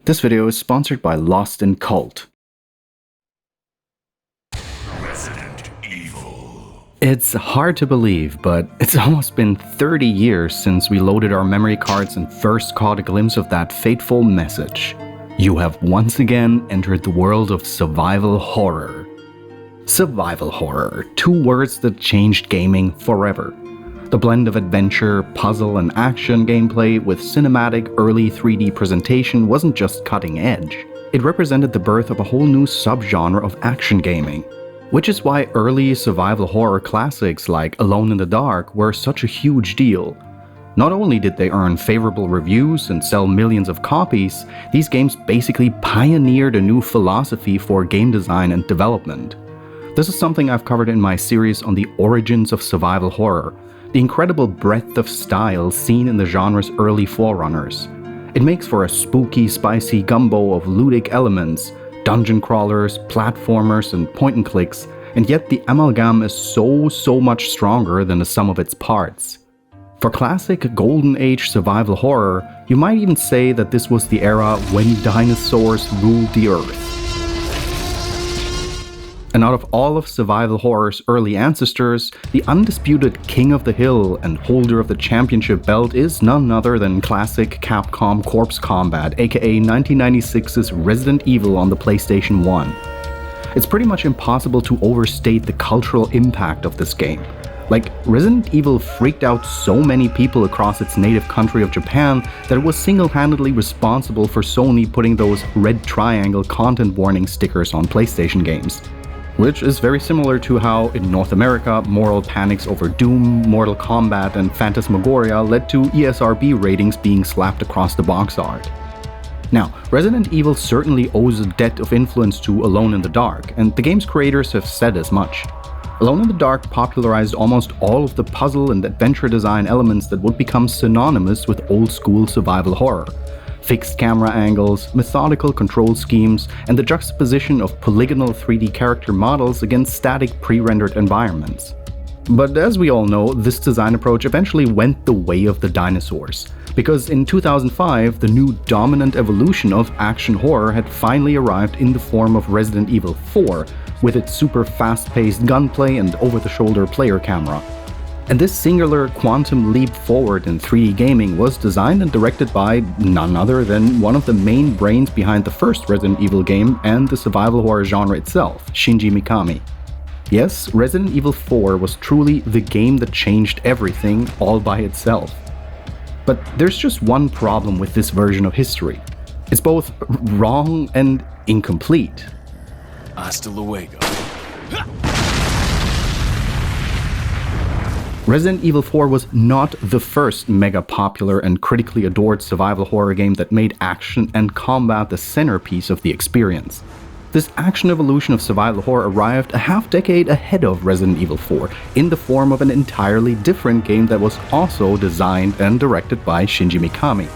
This video is sponsored by Lost in Cult. Resident Evil. It's hard to believe, but it's almost been 30 years since we loaded our memory cards and first caught a glimpse of that fateful message. You have once again entered the world of survival horror. Survival horror, two words that changed gaming forever. The blend of adventure, puzzle, and action gameplay with cinematic, early 3D presentation wasn't just cutting edge. It represented the birth of a whole new subgenre of action gaming. Which is why early survival horror classics like Alone in the Dark were such a huge deal. Not only did they earn favorable reviews and sell millions of copies, these games basically pioneered a new philosophy for game design and development. This is something I've covered in my series on the origins of survival horror, the incredible breadth of style seen in the genre's early forerunners. It makes for a spooky, spicy gumbo of ludic elements, dungeon crawlers, platformers, and point-and-clicks, and yet the amalgam is so much stronger than the sum of its parts. For classic Golden Age survival horror, you might even say that this was the era when dinosaurs ruled the earth. And out of all of survival horror's early ancestors, the undisputed king of the hill and holder of the championship belt is none other than classic Capcom Corpse Combat, aka 1996's Resident Evil on the PlayStation 1. It's pretty much impossible to overstate the cultural impact of this game. Like, Resident Evil freaked out so many people across its native country of Japan that it was single-handedly responsible for Sony putting those red triangle content warning stickers on PlayStation games. Which is very similar to how, in North America, moral panics over Doom, Mortal Kombat, and Phantasmagoria led to ESRB ratings being slapped across the box art. Now, Resident Evil certainly owes a debt of influence to Alone in the Dark, and the game's creators have said as much. Alone in the Dark popularized almost all of the puzzle and adventure design elements that would become synonymous with old-school survival horror. Fixed camera angles, methodical control schemes, and the juxtaposition of polygonal 3D character models against static pre-rendered environments. But as we all know, this design approach eventually went the way of the dinosaurs, because in 2005, the new dominant evolution of action horror had finally arrived in the form of Resident Evil 4, with its super fast-paced gunplay and over-the-shoulder player camera. And this singular quantum leap forward in 3D gaming was designed and directed by none other than one of the main brains behind the first Resident Evil game and the survival horror genre itself, Shinji Mikami. Yes, Resident Evil 4 was truly the game that changed everything all by itself. But there's just one problem with this version of history. It's both wrong and incomplete. Hasta luego. Resident Evil 4 was not the first mega popular and critically adored survival horror game that made action and combat the centerpiece of the experience. This action evolution of survival horror arrived a half-decade ahead of Resident Evil 4 in the form of an entirely different game that was also designed and directed by Shinji Mikami.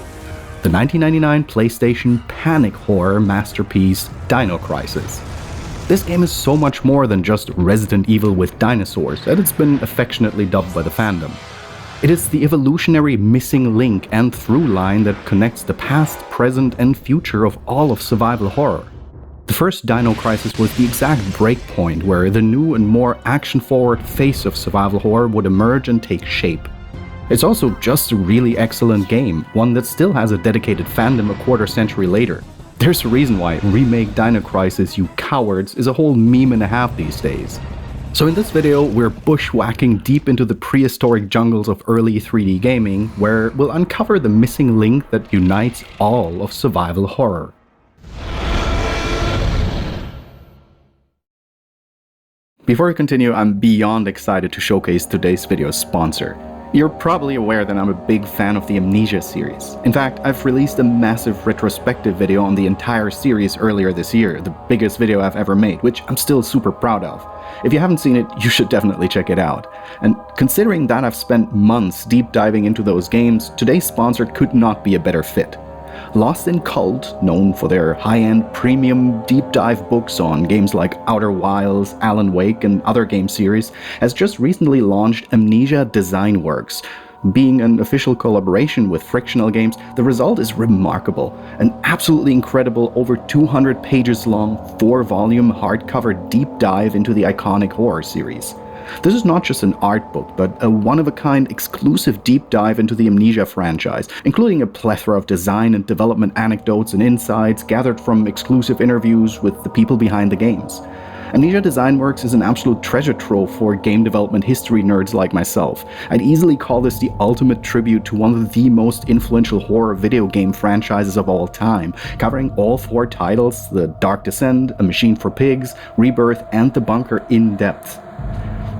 The 1999 PlayStation panic horror masterpiece Dino Crisis. This game is so much more than just Resident Evil with dinosaurs, as it's been affectionately dubbed by the fandom. It is the evolutionary missing link and through line that connects the past, present, and future of all of survival horror. The first Dino Crisis was the exact breakpoint where the new and more action-forward face of survival horror would emerge and take shape. It's also just a really excellent game, one that still has a dedicated fandom a quarter century later. There's a reason why Remake Dino Crisis, you cowards, is a whole meme and a half these days. So in this video, we're bushwhacking deep into the prehistoric jungles of early 3D gaming, where we'll uncover the missing link that unites all of survival horror. Before we continue, I'm beyond excited to showcase today's video's sponsor. You're probably aware that I'm a big fan of the Amnesia series. In fact, I've released a massive retrospective video on the entire series earlier this year, the biggest video I've ever made, which I'm still super proud of. If you haven't seen it, you should definitely check it out. And considering that I've spent months deep diving into those games, today's sponsor could not be a better fit. Lost in Cult, known for their high-end premium deep dive books on games like Outer Wilds, Alan Wake, and other game series, has just recently launched Amnesia Design Works, Being an official collaboration with Frictional Games, the result is remarkable. An absolutely incredible, over 200 pages long, 4-volume hardcover deep dive into the iconic horror series. This is not just an art book, but a one-of-a-kind exclusive deep dive into the Amnesia franchise, including a plethora of design and development anecdotes and insights gathered from exclusive interviews with the people behind the games. Amnesia Design Works is an absolute treasure trove for game development history nerds like myself. I'd easily call this the ultimate tribute to one of the most influential horror video game franchises of all time, covering all 4 titles, The Dark Descent, A Machine for Pigs, Rebirth, and The Bunker in depth.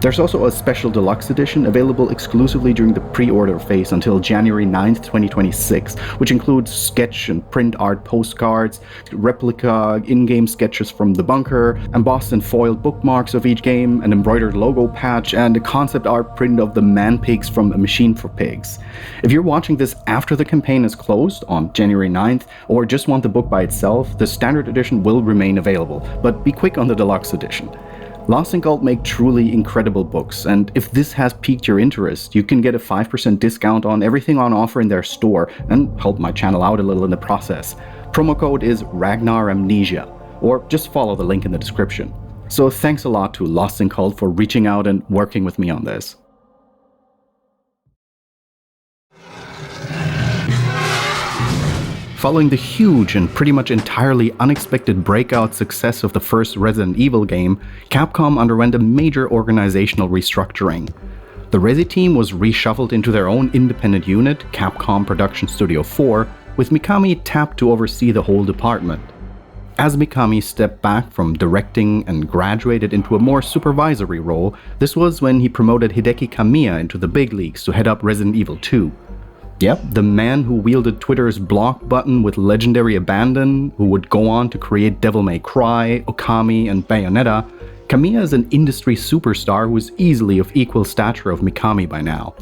There's also a special deluxe edition available exclusively during the pre-order phase until January 9th, 2026, which includes sketch and print art postcards, replica in-game sketches from The Bunker, embossed and foiled bookmarks of each game, an embroidered logo patch, and a concept art print of the man-pigs from A Machine for Pigs. If you're watching this after the campaign is closed on January 9th, or just want the book by itself, the standard edition will remain available, but be quick on the deluxe edition. Lost & Gold make truly incredible books, and if this has piqued your interest, you can get a 5% discount on everything on offer in their store and help my channel out a little in the process. Promo code is Amnesia, or just follow the link in the description. So thanks a lot to Lost & Gold for reaching out and working with me on this. Following the huge and pretty much entirely unexpected breakout success of the first Resident Evil game, Capcom underwent a major organizational restructuring. The Resi team was reshuffled into their own independent unit, Capcom Production Studio 4, with Mikami tapped to oversee the whole department. As Mikami stepped back from directing and graduated into a more supervisory role, this was when he promoted Hideki Kamiya into the big leagues to head up Resident Evil 2. Yep, the man who wielded Twitter's block button with legendary abandon, who would go on to create Devil May Cry, Okami, and Bayonetta, Kamiya is an industry superstar who is easily of equal stature of Mikami by now.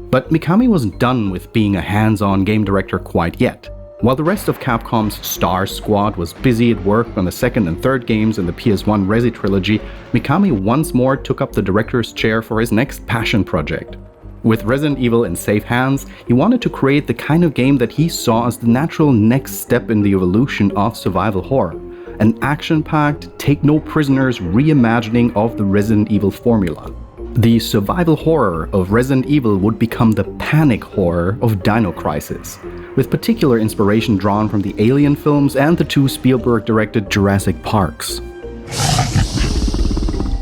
But Mikami wasn't done with being a hands-on game director quite yet. While the rest of Capcom's star squad was busy at work on the second and third games in the PS1 Resi trilogy, Mikami once more took up the director's chair for his next passion project. With Resident Evil in safe hands, he wanted to create the kind of game that he saw as the natural next step in the evolution of survival horror. An action-packed, take-no-prisoners reimagining of the Resident Evil formula. The survival horror of Resident Evil would become the panic horror of Dino Crisis, with particular inspiration drawn from the Alien films and the 2 Spielberg-directed Jurassic Parks.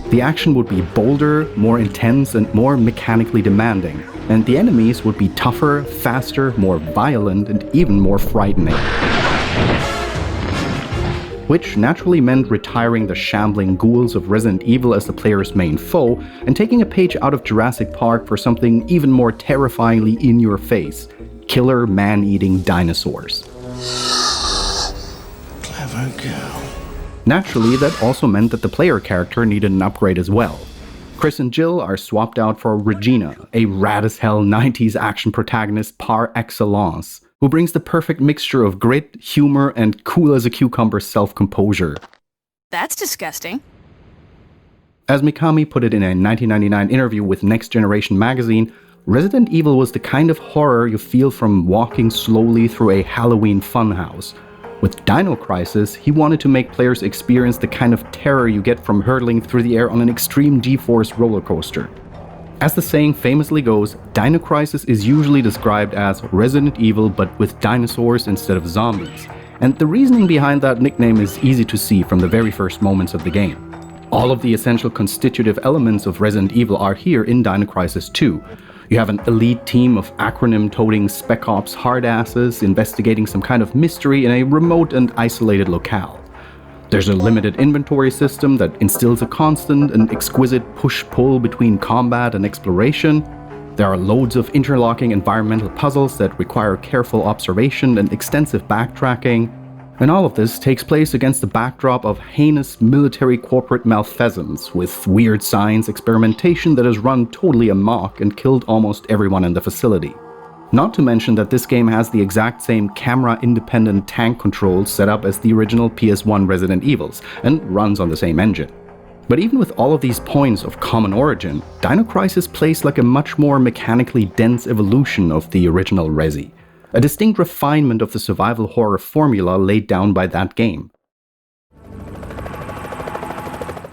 The action would be bolder, more intense, and more mechanically demanding, and the enemies would be tougher, faster, more violent, and even more frightening. Which naturally meant retiring the shambling ghouls of Resident Evil as the player's main foe, and taking a page out of Jurassic Park for something even more terrifyingly in your face: killer man-eating dinosaurs. Clever girl. Naturally, that also meant that the player character needed an upgrade as well. Chris and Jill are swapped out for Regina, a rad-as-hell 90s action protagonist par excellence, who brings the perfect mixture of grit, humor, and cool-as-a-cucumber self-composure. That's disgusting. As Mikami put it in a 1999 interview with Next Generation magazine, Resident Evil was the kind of horror you feel from walking slowly through a Halloween funhouse. With Dino Crisis, he wanted to make players experience the kind of terror you get from hurtling through the air on an extreme G-force roller coaster. As the saying famously goes, Dino Crisis is usually described as Resident Evil but with dinosaurs instead of zombies, and the reasoning behind that nickname is easy to see from the very first moments of the game. All of the essential constitutive elements of Resident Evil are here in Dino Crisis 2. You have an elite team of acronym-toting Spec Ops hardasses investigating some kind of mystery in a remote and isolated locale. There's a limited inventory system that instills a constant and exquisite push-pull between combat and exploration. There are loads of interlocking environmental puzzles that require careful observation and extensive backtracking. And all of this takes place against the backdrop of heinous military corporate malfeasance, with weird science experimentation that has run totally amok and killed almost everyone in the facility. Not to mention that this game has the exact same camera-independent tank controls set up as the original PS1 Resident Evils, and runs on the same engine. But even with all of these points of common origin, Dino Crisis plays like a much more mechanically dense evolution of the original Resi, a distinct refinement of the survival horror formula laid down by that game.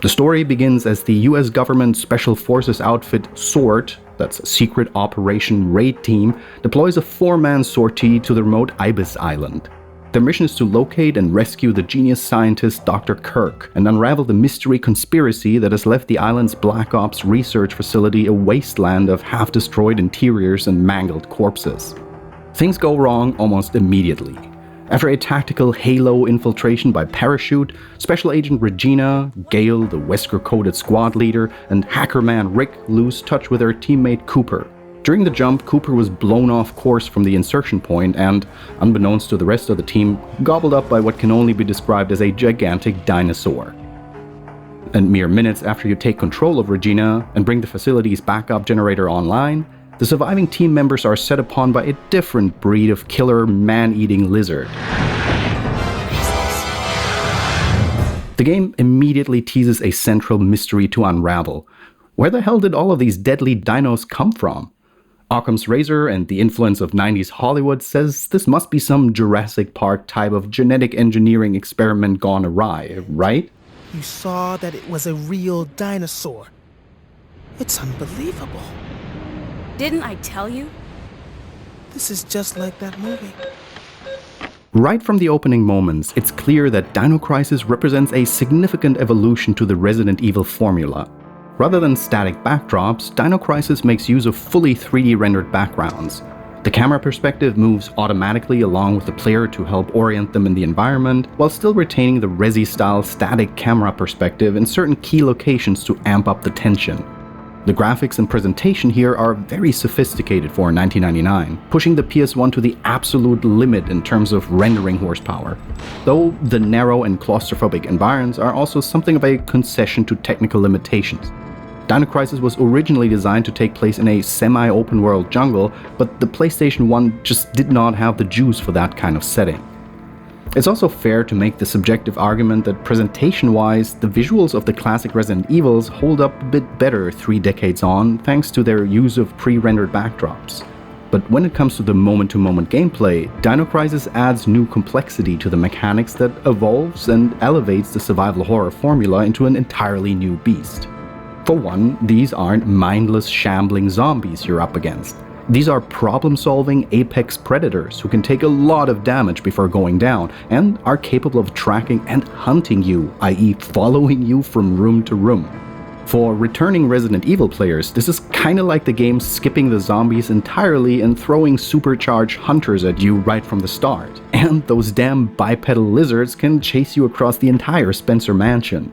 The story begins as the US government special forces outfit SWORD, that's a Secret Operation Raid Team, deploys a 4-man sortie to the remote Ibis Island. Their mission is to locate and rescue the genius scientist Dr. Kirk and unravel the mystery conspiracy that has left the island's Black Ops research facility a wasteland of half-destroyed interiors and mangled corpses. Things go wrong almost immediately. After a tactical Halo infiltration by parachute, Special Agent Regina, Gale, the Wesker-coded squad leader, and Hackerman Rick lose touch with their teammate Cooper. During the jump, Cooper was blown off course from the insertion point and, unbeknownst to the rest of the team, gobbled up by what can only be described as a gigantic dinosaur. And mere minutes after you take control of Regina and bring the facility's backup generator online, the surviving team members are set upon by a different breed of killer man-eating lizard. The game immediately teases a central mystery to unravel. Where the hell did all of these deadly dinos come from? Occam's razor and the influence of 90s Hollywood says this must be some Jurassic Park type of genetic engineering experiment gone awry, right? You saw that it was a real dinosaur. It's unbelievable. Didn't I tell you? This is just like that movie. Right from the opening moments, it's clear that Dino Crisis represents a significant evolution to the Resident Evil formula. Rather than static backdrops, Dino Crisis makes use of fully 3D rendered backgrounds. The camera perspective moves automatically along with the player to help orient them in the environment, while still retaining the Resi-style static camera perspective in certain key locations to amp up the tension. The graphics and presentation here are very sophisticated for 1999, pushing the PS1 to the absolute limit in terms of rendering horsepower. Though the narrow and claustrophobic environs are also something of a concession to technical limitations. Dino Crisis was originally designed to take place in a semi-open world jungle, but the PlayStation 1 just did not have the juice for that kind of setting. It's also fair to make the subjective argument that presentation-wise, the visuals of the classic Resident Evils hold up a bit better 3 decades on thanks to their use of pre-rendered backdrops. But when it comes to the moment-to-moment gameplay, Dino Crisis adds new complexity to the mechanics that evolves and elevates the survival horror formula into an entirely new beast. For one, these aren't mindless, shambling zombies you're up against. These are problem-solving apex predators who can take a lot of damage before going down and are capable of tracking and hunting you, i.e. following you from room to room. For returning Resident Evil players, this is kinda like the game skipping the zombies entirely and throwing supercharged hunters at you right from the start. And those damn bipedal lizards can chase you across the entire Spencer Mansion.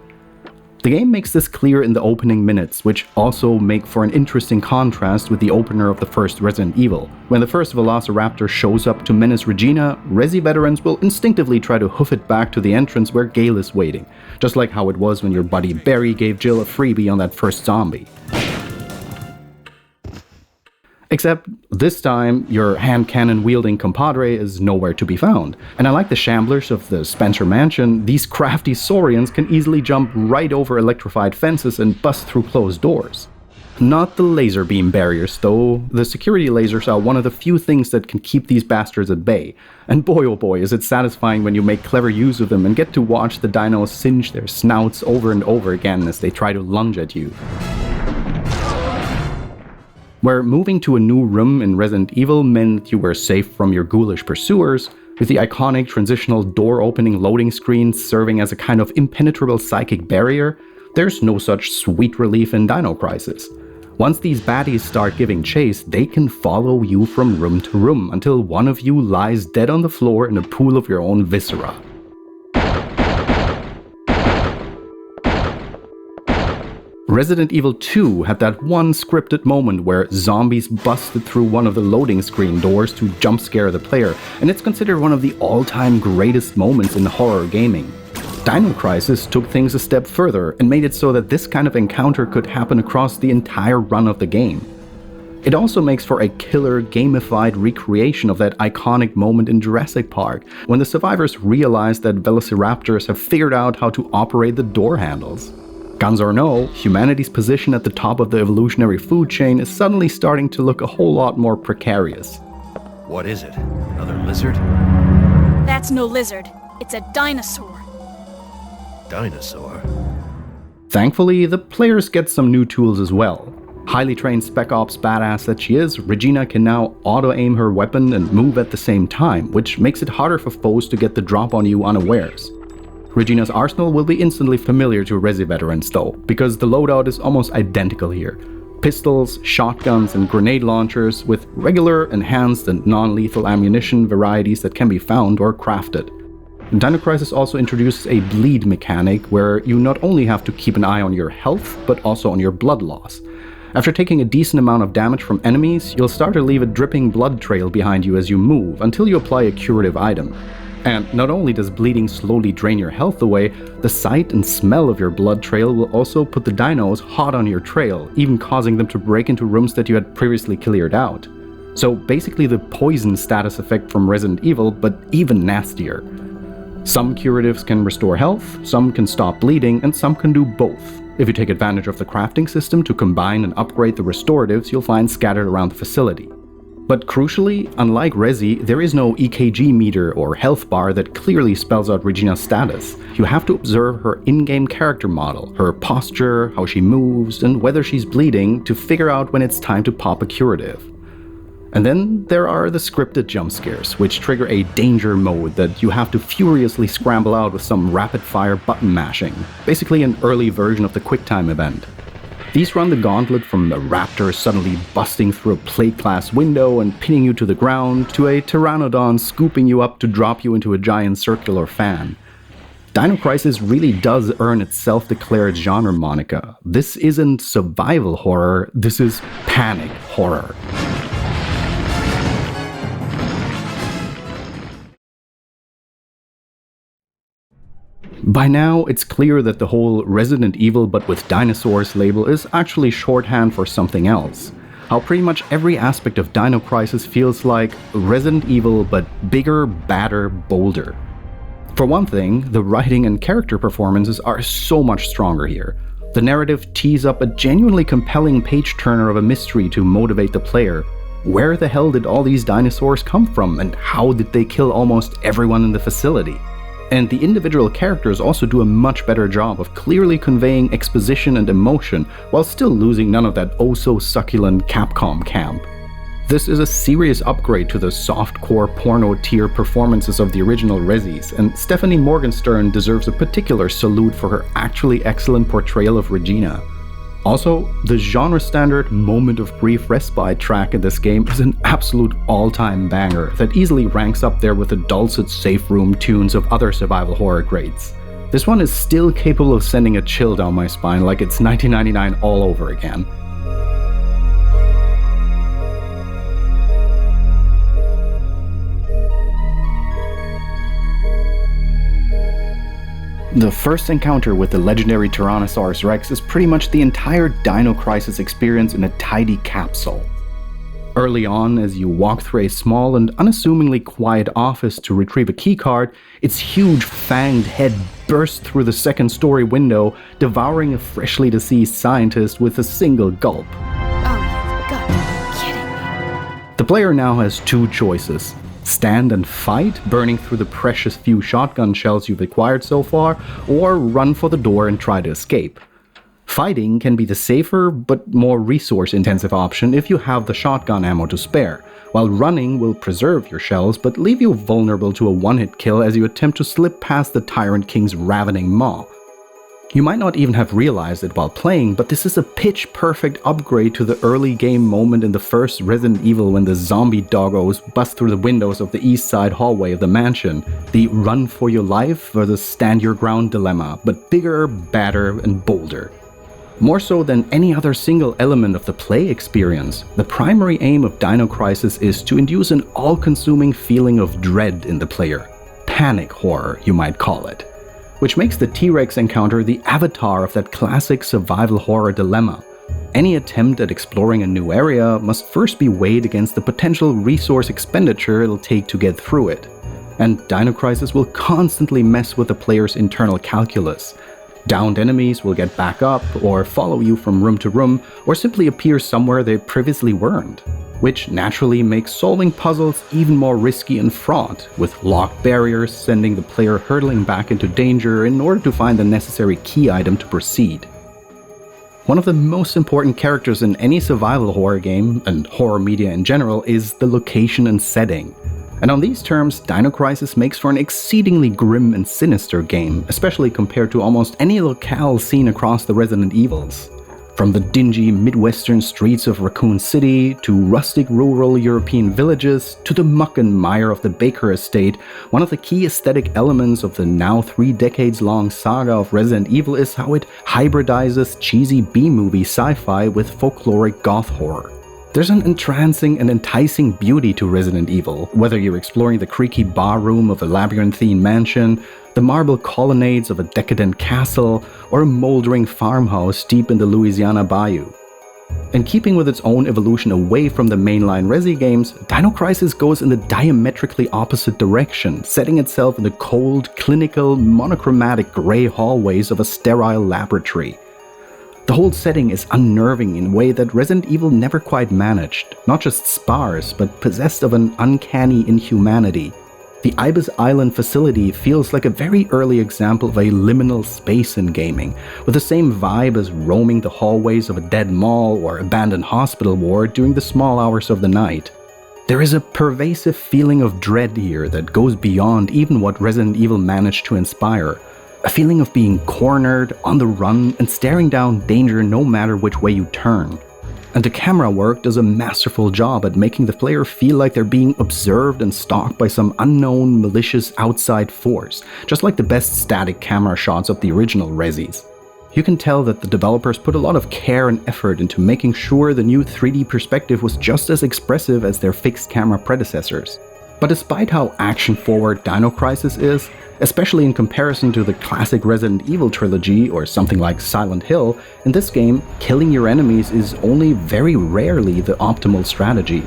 The game makes this clear in the opening minutes, which also make for an interesting contrast with the opener of the first Resident Evil. When the first Velociraptor shows up to menace Regina, Resi veterans will instinctively try to hoof it back to the entrance where Gale is waiting, just like how it was when your buddy Barry gave Jill a freebie on that first zombie. Except this time, your hand cannon wielding compadre is nowhere to be found. And unlike the shamblers of the Spencer Mansion, these crafty saurians can easily jump right over electrified fences and bust through closed doors. Not the laser beam barriers though. The security lasers are one of the few things that can keep these bastards at bay. And boy oh boy is it satisfying when you make clever use of them and get to watch the dinos singe their snouts over and over again as they try to lunge at you. Where moving to a new room in Resident Evil meant you were safe from your ghoulish pursuers, with the iconic transitional door-opening loading screen serving as a kind of impenetrable psychic barrier, there's no such sweet relief in Dino Crisis. Once these baddies start giving chase, they can follow you from room to room until one of you lies dead on the floor in a pool of your own viscera. Resident Evil 2 had that one scripted moment where zombies busted through one of the loading screen doors to jump scare the player, and it's considered one of the all-time greatest moments in horror gaming. Dino Crisis took things a step further and made it so that this kind of encounter could happen across the entire run of the game. It also makes for a killer gamified recreation of that iconic moment in Jurassic Park, when the survivors realize that velociraptors have figured out how to operate the door handles. Guns or no, humanity's position at the top of the evolutionary food chain is suddenly starting to look a whole lot more precarious. What is it? Another lizard? That's no lizard. It's a dinosaur. Dinosaur? Thankfully, the players get some new tools as well. Highly trained Spec Ops badass that she is, Regina can now auto-aim her weapon and move at the same time, which makes it harder for foes to get the drop on you unawares. Regina's arsenal will be instantly familiar to Resi veterans though, because the loadout is almost identical here. Pistols, shotguns, and grenade launchers with regular, enhanced, and non-lethal ammunition varieties that can be found or crafted. Dino Crisis also introduces a bleed mechanic where you not only have to keep an eye on your health, but also on your blood loss. After taking a decent amount of damage from enemies, you'll start to leave a dripping blood trail behind you as you move until you apply a curative item. And not only does bleeding slowly drain your health away, the sight and smell of your blood trail will also put the dinos hot on your trail, even causing them to break into rooms that you had previously cleared out. So basically the poison status effect from Resident Evil, but even nastier. Some curatives can restore health, some can stop bleeding, and some can do both. If you take advantage of the crafting system to combine and upgrade the restoratives you'll find scattered around the facility. But crucially, unlike Resi, there is no EKG meter or health bar that clearly spells out Regina's status. You have to observe her in-game character model, her posture, how she moves, and whether she's bleeding to figure out when it's time to pop a curative. And then there are the scripted jump scares, which trigger a danger mode that you have to furiously scramble out with some rapid-fire button mashing, basically an early version of the QuickTime event. These run the gauntlet from a raptor suddenly busting through a plate glass window and pinning you to the ground, to a pteranodon scooping you up to drop you into a giant circular fan. Dino Crisis really does earn its self-declared genre moniker. This isn't survival horror, this is panic horror. By now, it's clear that the whole Resident Evil but with dinosaurs label is actually shorthand for something else. How pretty much every aspect of Dino Crisis feels like Resident Evil but bigger, badder, bolder. For one thing, the writing and character performances are so much stronger here. The narrative tees up a genuinely compelling page-turner of a mystery to motivate the player. Where the hell did all these dinosaurs come from, and how did they kill almost everyone in the facility? And the individual characters also do a much better job of clearly conveying exposition and emotion while still losing none of that oh-so-succulent Capcom camp. This is a serious upgrade to the softcore porno tier performances of the original Resis, and Stephanie Morgenstern deserves a particular salute for her actually excellent portrayal of Regina. Also, the genre-standard Moment of Brief Respite track in this game is an absolute all-time banger that easily ranks up there with the dulcet safe room tunes of other survival horror greats. This one is still capable of sending a chill down my spine like it's 1999 all over again. The first encounter with the legendary Tyrannosaurus Rex is pretty much the entire Dino Crisis experience in a tidy capsule. Early on, as you walk through a small and unassumingly quiet office to retrieve a keycard, its huge fanged head bursts through the second-story window, devouring a freshly deceased scientist with a single gulp. Oh, you've got to be kidding me. The player now has two choices. Stand and fight, burning through the precious few shotgun shells you've acquired so far, or run for the door and try to escape. Fighting can be the safer but more resource-intensive option if you have the shotgun ammo to spare, while running will preserve your shells but leave you vulnerable to a one-hit kill as you attempt to slip past the Tyrant King's ravening maw. You might not even have realized it while playing, but this is a pitch-perfect upgrade to the early game moment in the first Resident Evil when the zombie doggos bust through the windows of the east side hallway of the mansion. The run for your life versus stand your ground dilemma, but bigger, badder, and bolder. More so than any other single element of the play experience, the primary aim of Dino Crisis is to induce an all-consuming feeling of dread in the player. Panic horror, you might call it. Which makes the T-Rex encounter the avatar of that classic survival horror dilemma. Any attempt at exploring a new area must first be weighed against the potential resource expenditure it'll take to get through it. And Dino Crisis will constantly mess with the player's internal calculus. Downed enemies will get back up, or follow you from room to room, or simply appear somewhere they previously weren't, which naturally makes solving puzzles even more risky and fraught, with locked barriers sending the player hurtling back into danger in order to find the necessary key item to proceed. One of the most important characters in any survival horror game, and horror media in general, is the location and setting. And on these terms, Dino Crisis makes for an exceedingly grim and sinister game, especially compared to almost any locale seen across the Resident Evils. From the dingy Midwestern streets of Raccoon City, to rustic rural European villages, to the muck and mire of the Baker estate, one of the key aesthetic elements of the now 3 decades long saga of Resident Evil is how it hybridizes cheesy B-movie sci-fi with folkloric goth horror. There's an entrancing and enticing beauty to Resident Evil, whether you're exploring the creaky barroom of a labyrinthine mansion, the marble colonnades of a decadent castle, or a moldering farmhouse deep in the Louisiana bayou. In keeping with its own evolution away from the mainline Resi games, Dino Crisis goes in the diametrically opposite direction, setting itself in the cold, clinical, monochromatic grey hallways of a sterile laboratory. The whole setting is unnerving in a way that Resident Evil never quite managed, not just sparse, but possessed of an uncanny inhumanity. The Ibis Island facility feels like a very early example of a liminal space in gaming, with the same vibe as roaming the hallways of a dead mall or abandoned hospital ward during the small hours of the night. There is a pervasive feeling of dread here that goes beyond even what Resident Evil managed to inspire. A feeling of being cornered, on the run, and staring down danger no matter which way you turn. And the camera work does a masterful job at making the player feel like they're being observed and stalked by some unknown, malicious outside force, just like the best static camera shots of the original Resis. You can tell that the developers put a lot of care and effort into making sure the new 3D perspective was just as expressive as their fixed camera predecessors. But despite how action-forward Dino Crisis is, especially in comparison to the classic Resident Evil trilogy or something like Silent Hill, in this game, killing your enemies is only very rarely the optimal strategy.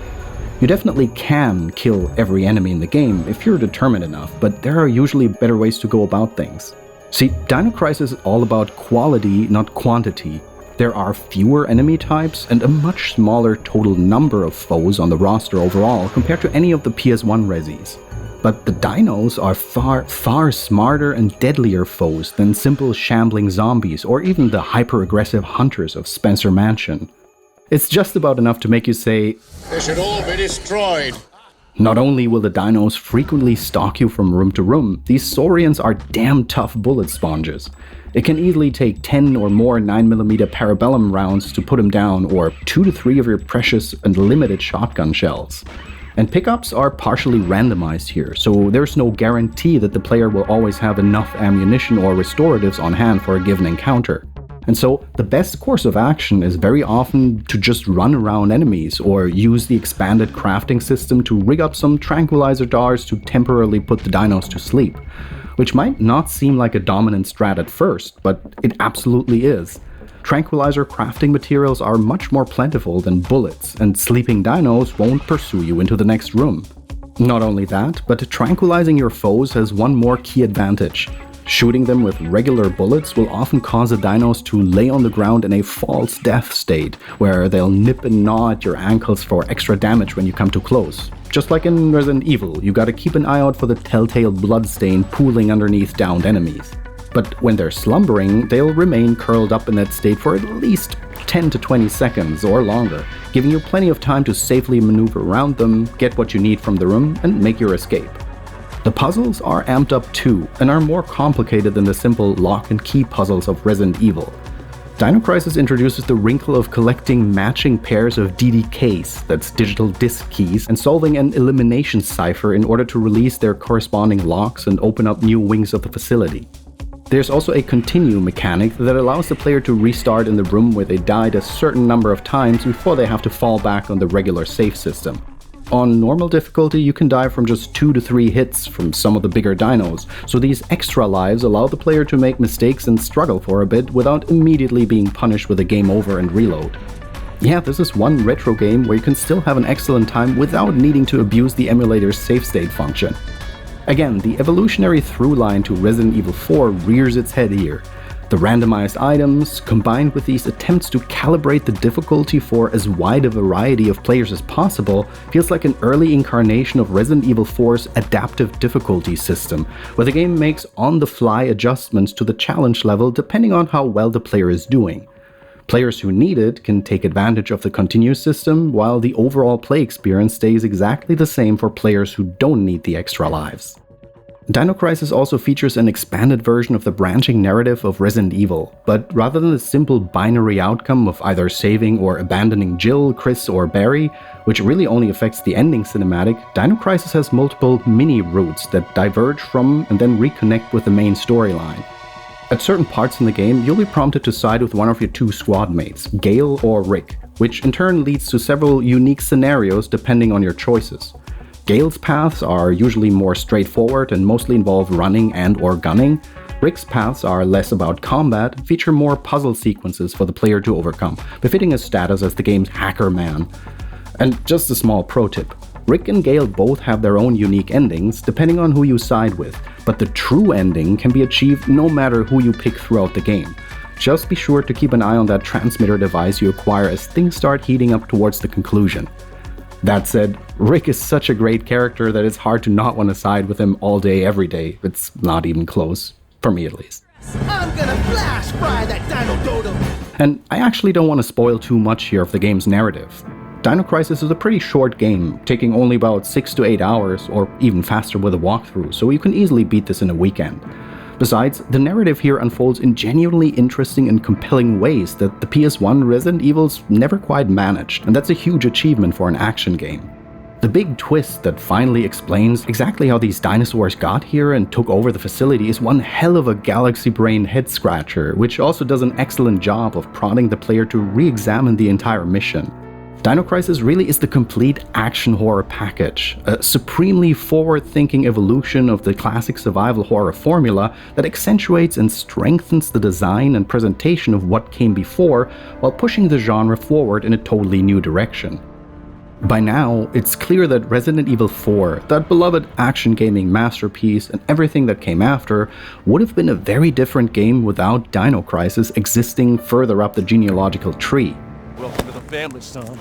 You definitely can kill every enemy in the game if you're determined enough, but there are usually better ways to go about things. See, Dino Crisis is all about quality, not quantity. There are fewer enemy types and a much smaller total number of foes on the roster overall compared to any of the PS1 Resis. But the dinos are far smarter and deadlier foes than simple shambling zombies or even the hyper-aggressive hunters of Spencer Mansion. It's just about enough to make you say, "They should all be destroyed." Not only will the dinos frequently stalk you from room to room, these Saurians are damn tough bullet sponges. It can easily take 10 or more 9mm Parabellum rounds to put them down, or 2 to 3 of your precious and limited shotgun shells. And pickups are partially randomized here, so there's no guarantee that the player will always have enough ammunition or restoratives on hand for a given encounter. And so the best course of action is very often to just run around enemies or use the expanded crafting system to rig up some tranquilizer jars to temporarily put the dinos to sleep. Which might not seem like a dominant strat at first, but it absolutely is. Tranquilizer crafting materials are much more plentiful than bullets, and sleeping dinos won't pursue you into the next room. Not only that, but tranquilizing your foes has one more key advantage. Shooting them with regular bullets will often cause the dinos to lay on the ground in a false death state, where they'll nip and gnaw at your ankles for extra damage when you come too close. Just like in Resident Evil, you gotta keep an eye out for the telltale bloodstain pooling underneath downed enemies. But when they're slumbering, they'll remain curled up in that state for at least 10 to 20 seconds or longer, giving you plenty of time to safely maneuver around them, get what you need from the room, and make your escape. The puzzles are amped up too, and are more complicated than the simple lock and key puzzles of Resident Evil. Dino Crisis introduces the wrinkle of collecting matching pairs of DDKs, that's digital disc keys, and solving an elimination cipher in order to release their corresponding locks and open up new wings of the facility. There's also a continue mechanic that allows the player to restart in the room where they died a certain number of times before they have to fall back on the regular save system. On normal difficulty, you can die from just 2 to 3 hits from some of the bigger dinos, so these extra lives allow the player to make mistakes and struggle for a bit without immediately being punished with a game over and reload. Yeah, this is one retro game where you can still have an excellent time without needing to abuse the emulator's save state function. Again, the evolutionary through line to Resident Evil 4 rears its head here. The randomized items, combined with these attempts to calibrate the difficulty for as wide a variety of players as possible, feels like an early incarnation of Resident Evil 4's adaptive difficulty system, where the game makes on-the-fly adjustments to the challenge level depending on how well the player is doing. Players who need it can take advantage of the continuous system, while the overall play experience stays exactly the same for players who don't need the extra lives. Dino Crisis also features an expanded version of the branching narrative of Resident Evil, but rather than the simple binary outcome of either saving or abandoning Jill, Chris, or Barry, which really only affects the ending cinematic, Dino Crisis has multiple mini-routes that diverge from and then reconnect with the main storyline. At certain parts in the game, you'll be prompted to side with one of your two squad mates, Gale or Rick, which in turn leads to several unique scenarios depending on your choices. Gale's paths are usually more straightforward and mostly involve running and or gunning. Rick's paths are less about combat and feature more puzzle sequences for the player to overcome, befitting his status as the game's hacker man. And just a small pro tip, Rick and Gale both have their own unique endings depending on who you side with, but the true ending can be achieved no matter who you pick throughout the game. Just be sure to keep an eye on that transmitter device you acquire as things start heating up towards the conclusion. That said, Rick is such a great character that it's hard to not want to side with him all day, every day. It's not even close. For me, at least. I'm gonna flash fry that Dino Dodo! And I actually don't want to spoil too much here of the game's narrative. Dino Crisis is a pretty short game, taking only about 6 to 8 hours, or even faster with a walkthrough, so you can easily beat this in a weekend. Besides, the narrative here unfolds in genuinely interesting and compelling ways that the PS1 Resident Evils never quite managed, and that's a huge achievement for an action game. The big twist that finally explains exactly how these dinosaurs got here and took over the facility is one hell of a galaxy brain head-scratcher, which also does an excellent job of prodding the player to re-examine the entire mission. Dino Crisis really is the complete action horror package, a supremely forward-thinking evolution of the classic survival horror formula that accentuates and strengthens the design and presentation of what came before while pushing the genre forward in a totally new direction. By now, it's clear that Resident Evil 4, that beloved action gaming masterpiece and everything that came after, would have been a very different game without Dino Crisis existing further up the genealogical tree. Welcome to the family, son.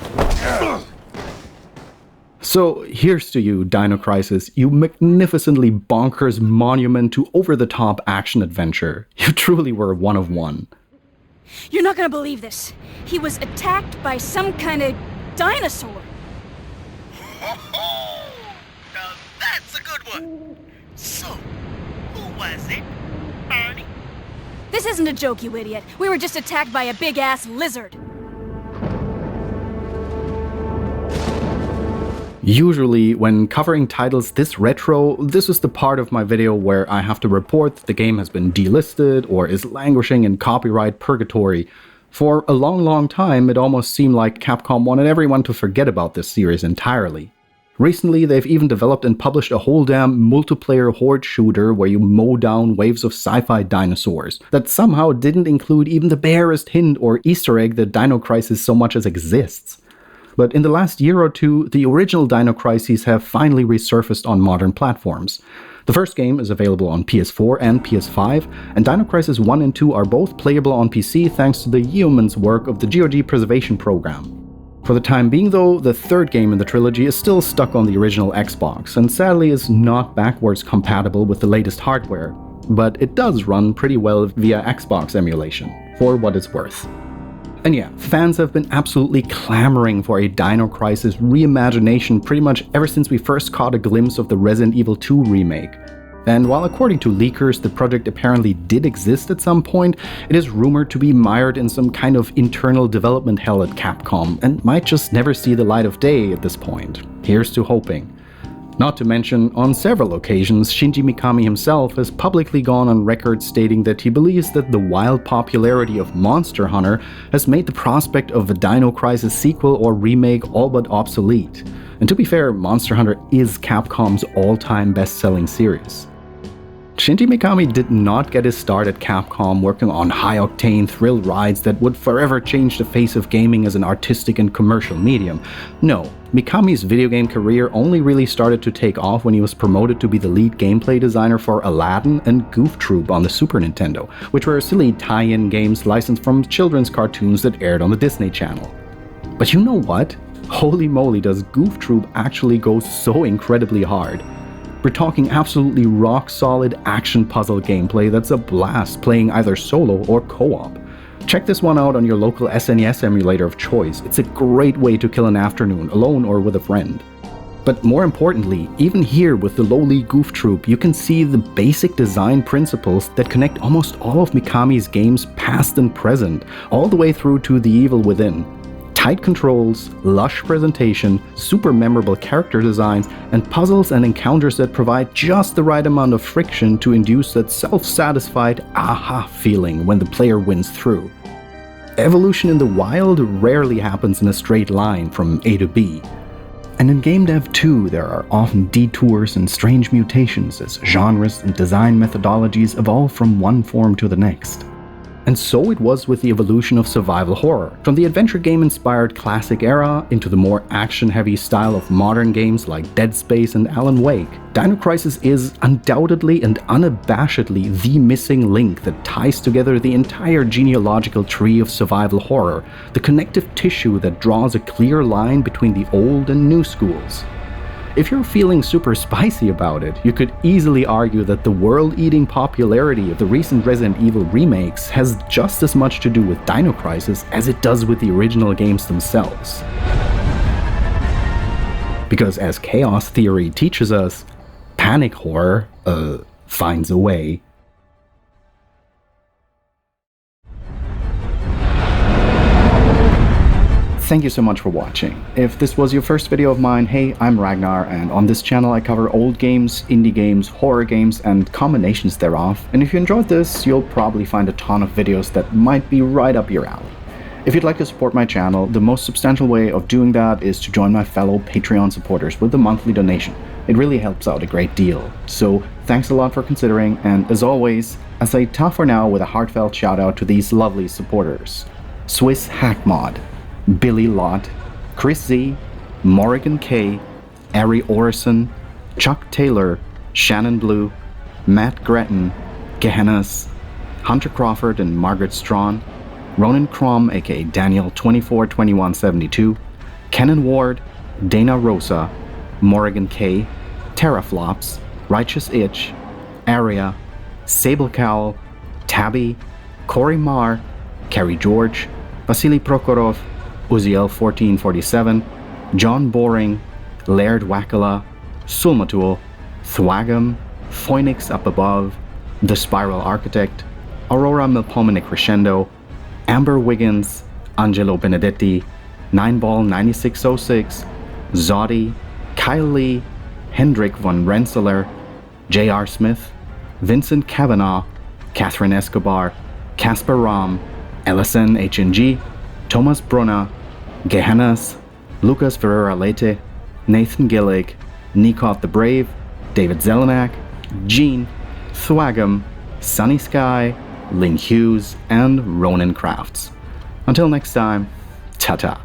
So here's to you, Dino Crisis, you magnificently bonkers monument to over-the-top action adventure. You truly were one of one. You're not gonna believe this. He was attacked by some kind of dinosaur. Now that's a good one. So, who was it, Barney? This isn't a joke, you idiot. We were just attacked by a big-ass lizard. Usually, when covering titles this retro, this is the part of my video where I have to report that the game has been delisted or is languishing in copyright purgatory. For a long time, it almost seemed like Capcom wanted everyone to forget about this series entirely. Recently, they've even developed and published a whole damn multiplayer horde shooter where you mow down waves of sci-fi dinosaurs that somehow didn't include even the barest hint or Easter egg that Dino Crisis so much as exists. But in the last year or two, the original Dino Crises have finally resurfaced on modern platforms. The first game is available on PS4 and PS5, and Dino Crisis 1 and 2 are both playable on PC thanks to the yeoman's work of the GOG Preservation Program. For the time being though, the third game in the trilogy is still stuck on the original Xbox, and sadly is not backwards compatible with the latest hardware. But it does run pretty well via Xbox emulation, for what it's worth. And yeah, fans have been absolutely clamoring for a Dino Crisis reimagination pretty much ever since we first caught a glimpse of the Resident Evil 2 remake. And while according to leakers the project apparently did exist at some point, it is rumored to be mired in some kind of internal development hell at Capcom and might just never see the light of day at this point. Here's to hoping. Not to mention, on several occasions, Shinji Mikami himself has publicly gone on record stating that he believes that the wild popularity of Monster Hunter has made the prospect of a Dino Crisis sequel or remake all but obsolete. And to be fair, Monster Hunter is Capcom's all-time best-selling series. Shinji Mikami did not get his start at Capcom working on high-octane thrill rides that would forever change the face of gaming as an artistic and commercial medium. No, Mikami's video game career only really started to take off when he was promoted to be the lead gameplay designer for Aladdin and Goof Troop on the Super Nintendo, which were silly tie-in games licensed from children's cartoons that aired on the Disney Channel. But you know what? Holy moly, does Goof Troop actually go so incredibly hard. We're talking absolutely rock-solid action puzzle gameplay that's a blast playing either solo or co-op. Check this one out on your local SNES emulator of choice. It's a great way to kill an afternoon, alone or with a friend. But more importantly, even here with the lowly Goof Troop, you can see the basic design principles that connect almost all of Mikami's games past and present, all the way through to The Evil Within. Tight controls, lush presentation, super memorable character designs, and puzzles and encounters that provide just the right amount of friction to induce that self-satisfied aha feeling when the player wins through. Evolution in the wild rarely happens in a straight line from A to B. And in game dev too, there are often detours and strange mutations as genres and design methodologies evolve from one form to the next. And so it was with the evolution of survival horror, from the adventure game-inspired classic era into the more action-heavy style of modern games like Dead Space and Alan Wake. Dino Crisis is undoubtedly and unabashedly the missing link that ties together the entire genealogical tree of survival horror, the connective tissue that draws a clear line between the old and new schools. If you're feeling super spicy about it, you could easily argue that the world-eating popularity of the recent Resident Evil remakes has just as much to do with Dino Crisis as it does with the original games themselves. Because as chaos theory teaches us, panic horror, finds a way. Thank you so much for watching. If this was your first video of mine, hey, I'm Ragnar, and on this channel I cover old games, indie games, horror games, and combinations thereof. And if you enjoyed this, you'll probably find a ton of videos that might be right up your alley. If you'd like to support my channel, the most substantial way of doing that is to join my fellow Patreon supporters with a monthly donation. It really helps out a great deal. So thanks a lot for considering, and as always, I say ta for now with a heartfelt shout out to these lovely supporters. Swiss Hackmod, Billy Lott, Chris Z, Morrigan K, Ari Orison, Chuck Taylor, Shannon Blue, Matt Gretton, Gehennas, Hunter Crawford and Margaret Strawn, Ronan Crom aka Daniel 242172, Kenan Ward, Dana Rosa, Morrigan K, Teraflops, Righteous Itch, Aria, Sable Cowl, Tabby, Corey Marr, Kerry George, Vasily Prokhorov, Uziel 1447, John Boring, Laird Wakala, Sulmatul, Thwagam, Phoenix Up Above, The Spiral Architect, Aurora Milpomene Crescendo, Amber Wiggins, Angelo Benedetti, Nineball 9606, Zoddy, Kyle Lee, Hendrik von Rensselaer, J.R. Smith, Vincent Kavanaugh, Catherine Escobar, Casper Ram, LSN HNG, Thomas Brunner, Gehennas, Lucas Ferreira-Leite, Nathan Gillig, Nikov the Brave, David Zelenak, Gene, Thwagam, Sunny Sky, Lynn Hughes, and Ronan Crafts. Until next time, ta-ta.